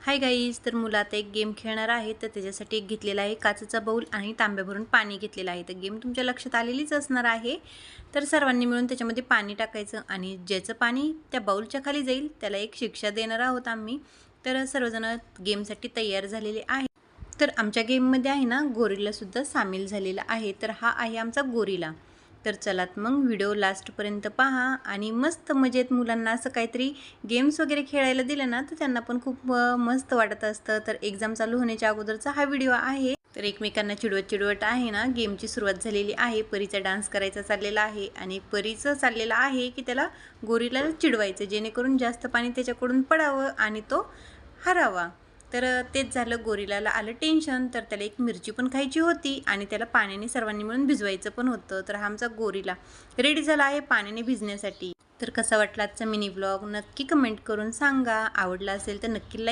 Hi guys, तर मुलं आता एक गेम खेळणार आहे. तर त्याच्यासाठी एक घेतलेला आहे काचेचा बाऊल आणि तांब्या भरून पाणी घेतलेलं आहे. तर गेम तुमच्या लक्षात आलेलीच असणार आहे. तर सर्वांनी मिळून त्याच्यामध्ये पाणी टाकायचं आणि ज्याचं पाणी त्या बाऊलच्या खाली जाईल त्याला एक शिक्षा देणार आहोत आम्ही. तर सर्वजण गेमसाठी तयार झालेले आहे. तर आमच्या गेममध्ये आहे ना गोरिलासुद्धा सामील झालेला आहे. तर हा आहे आमचा गोरिला. तर चलात मग व्हिडिओ लास्टपर्यंत पहा आणि मस्त मजेत मुलांना असं काहीतरी गेम्स वगैरे खेळायला दिलं ना तर त्यांना पण खूप मस्त वाटत असतं. तर एक्झाम चालू होण्याच्या अगोदरचा हा व्हिडिओ आहे. तर एकमेकांना चिडवत आहे ना गेमची सुरुवात झालेली आहे. परीचा डान्स करायचा चाललेला आहे आणि परीचं चाललेलं आहे की त्याला गोरिलाला चिडवायचं जेणेकरून जास्त पाणी त्याच्याकडून पडावं आणि तो हरावा. तर तेच झालं. गोरिलाला आलं टेन्शन. तर त्याला एक मिरची पण खायची होती आणि त्याला पाण्याने सर्वांनी मिळून भिजवायचं पण होतं. तर हा आमचा गोरिला रेडी झाला आहे पाण्याने भिजण्यासाठी. तर कसा वाटला आजचा मिनी व्लॉग नक्की कमेंट करून सांगा. आवडला असेल तर नक्की लाईक